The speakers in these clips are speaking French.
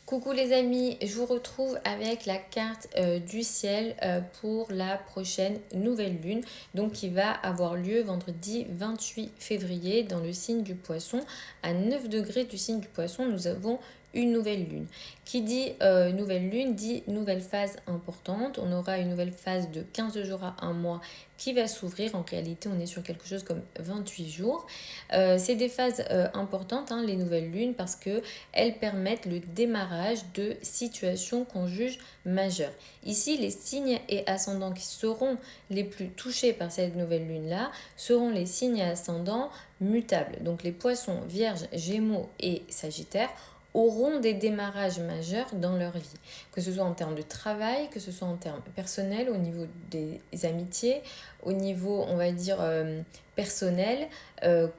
Coucou les amis, je vous retrouve avec la carte du ciel pour la prochaine nouvelle lune, donc qui va avoir lieu vendredi 28 février dans le signe du poisson. À 9 degrés du signe du poisson, nous avons une nouvelle lune. Qui dit nouvelle lune dit nouvelle phase importante. On aura une nouvelle phase de 15 jours à un mois qui va s'ouvrir. En réalité, on est sur quelque chose comme 28 jours. C'est des phases importantes, hein, les nouvelles lunes, parce que elles permettent le démarrage de situations qu'on juge majeures. Ici, les signes et ascendants qui seront les plus touchés par cette nouvelle lune-là seront les signes et ascendants mutables. Donc les poissons, vierges, gémeaux et sagittaires auront des démarrages majeurs dans leur vie, que ce soit en termes de travail, que ce soit en termes personnels, au niveau des amitiés, au niveau, on va dire, personnel,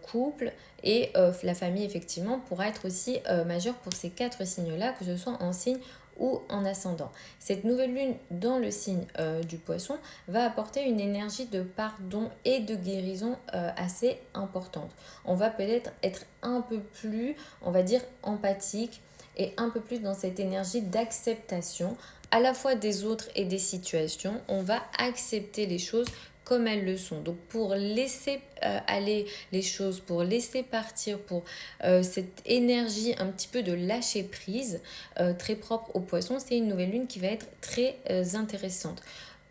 couple, et la famille, effectivement, pourra être aussi majeure pour ces quatre signes-là, que ce soit en signe ou en ascendant. Cette nouvelle lune dans le signe du poisson va apporter une énergie de pardon et de guérison assez importante. On va peut-être être un peu plus, on va dire, empathique et un peu plus dans cette énergie d'acceptation à la fois des autres et des situations. On va accepter les choses comme elles le sont. Donc pour laisser aller les choses, pour laisser partir, pour cette énergie un petit peu de lâcher prise, très propre au poisson, c'est une nouvelle lune qui va être très intéressante.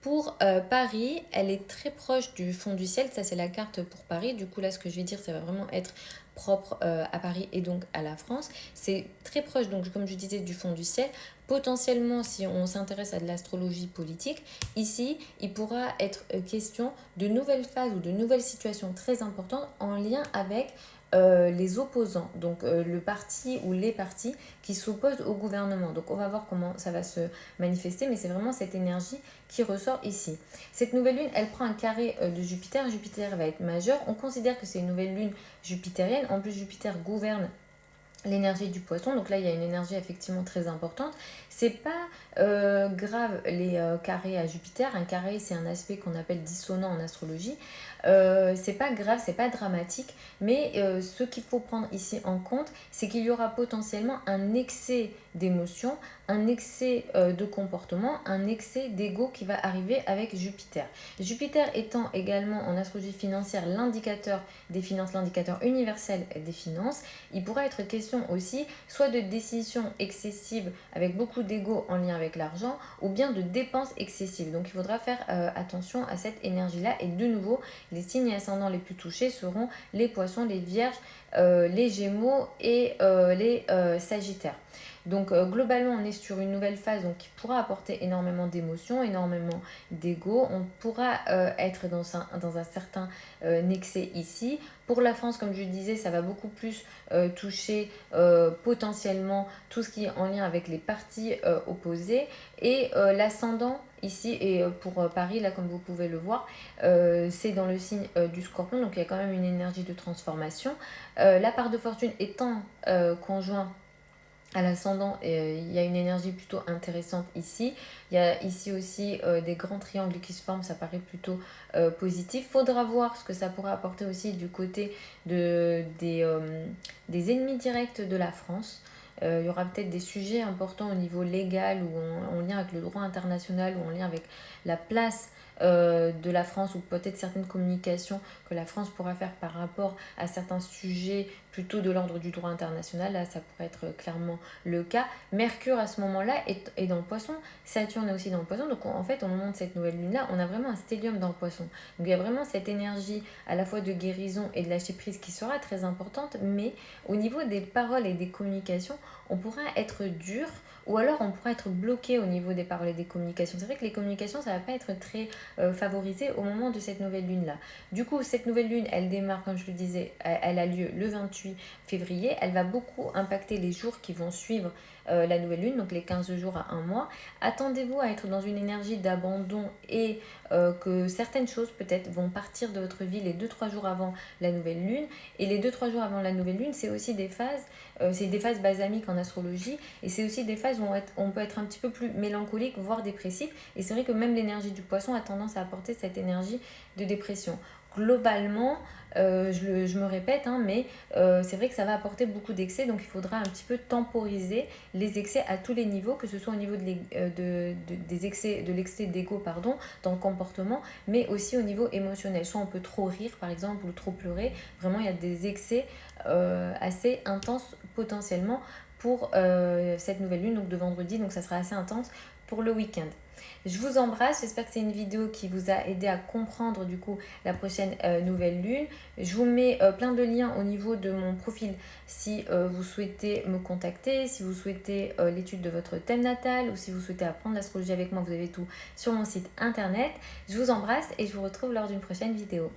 Pour Paris, elle est très proche du fond du ciel, ça c'est la carte pour Paris, du coup là ce que je vais dire ça va vraiment être propre à Paris et donc à la France. C'est très proche, donc comme je disais, du fond du ciel. Potentiellement, si on s'intéresse à de l'astrologie politique, ici, il pourra être question de nouvelles phases ou de nouvelles situations très importantes en lien avec les opposants, donc le parti ou les partis qui s'opposent au gouvernement. Donc on va voir comment ça va se manifester, mais c'est vraiment cette énergie qui ressort ici. Cette nouvelle lune, elle prend un carré de Jupiter. Jupiter va être majeur. On considère que c'est une nouvelle lune jupitérienne. En plus, Jupiter gouverne l'énergie du poisson, donc là il y a une énergie effectivement très importante. C'est pas grave les carrés à Jupiter. Un carré, c'est un aspect qu'on appelle dissonant en astrologie. C'est pas grave, c'est pas dramatique, mais ce qu'il faut prendre ici en compte, c'est qu'il y aura potentiellement un excès d'émotions, un excès de comportement, un excès d'ego qui va arriver avec Jupiter. Jupiter étant également en astrologie financière l'indicateur des finances, l'indicateur universel des finances, il pourra être question aussi soit de décisions excessives avec beaucoup d'ego en lien avec l'argent, ou bien de dépenses excessives. Donc il faudra faire attention à cette énergie-là. Et de nouveau, les signes ascendants les plus touchés seront les poissons, les vierges, les gémeaux et les sagittaires. Donc globalement, on est sur une nouvelle phase donc, qui pourra apporter énormément d'émotions, énormément d'ego. On pourra être dans un certain excès ici. Pour la France, comme je disais, ça va beaucoup plus toucher potentiellement tout ce qui est en lien avec les partis opposés. Et l'ascendant ici, et pour Paris, là comme vous pouvez le voir, c'est dans le signe du scorpion, donc il y a quand même une énergie de transformation. La part de fortune étant conjoint à l'ascendant, il y a une énergie plutôt intéressante ici. Il y a ici aussi des grands triangles qui se forment, ça paraît plutôt positif. Faudra voir ce que ça pourra apporter aussi du côté des ennemis directs de la France. Il y aura peut-être des sujets importants au niveau légal ou en lien avec le droit international ou en lien avec la place de la France ou peut-être certaines communications que la France pourra faire par rapport à certains sujets plutôt de l'ordre du droit international. Là, ça pourrait être clairement le cas. Mercure, à ce moment-là, est dans le poisson. Saturne est aussi dans le poisson. Donc, en fait, au moment de cette nouvelle lune-là, on a vraiment un stellium dans le poisson. Donc, il y a vraiment cette énergie à la fois de guérison et de lâcher prise qui sera très importante. Mais au niveau des paroles et des communications, on pourra être dur ou alors on pourra être bloqué au niveau des paroles et des communications. C'est vrai que les communications, ça ne va pas être très favorisé au moment de cette nouvelle lune-là. Du coup, cette nouvelle lune, elle démarre, comme je le disais, elle a lieu le 28 février. Elle va beaucoup impacter les jours qui vont suivre la nouvelle lune, donc les 15 jours à un mois. Attendez-vous à être dans une énergie d'abandon et que certaines choses peut-être vont partir de votre vie les 2-3 jours avant la nouvelle lune. Et les 2-3 jours avant la nouvelle lune, c'est aussi des phases, c'est des phases balsamiques en astrologie. Et c'est aussi des phases où on peut être un petit peu plus mélancolique, voire dépressif. Et c'est vrai que même l'énergie du poisson a tendance à apporter cette énergie de dépression. globalement, je me répète, hein, mais c'est vrai que ça va apporter beaucoup d'excès, donc il faudra un petit peu temporiser les excès à tous les niveaux, que ce soit au niveau des excès, de l'excès d'ego, pardon, dans le comportement, mais aussi au niveau émotionnel. Soit on peut trop rire, par exemple, ou trop pleurer. Vraiment, il y a des excès assez intenses potentiellement pour cette nouvelle lune, donc de vendredi, donc ça sera assez intense pour le week-end. Je vous embrasse, j'espère que c'est une vidéo qui vous a aidé à comprendre du coup la prochaine nouvelle lune. Je vous mets plein de liens au niveau de mon profil si vous souhaitez me contacter, si vous souhaitez l'étude de votre thème natal ou si vous souhaitez apprendre l'astrologie avec moi, vous avez tout sur mon site internet. Je vous embrasse et je vous retrouve lors d'une prochaine vidéo.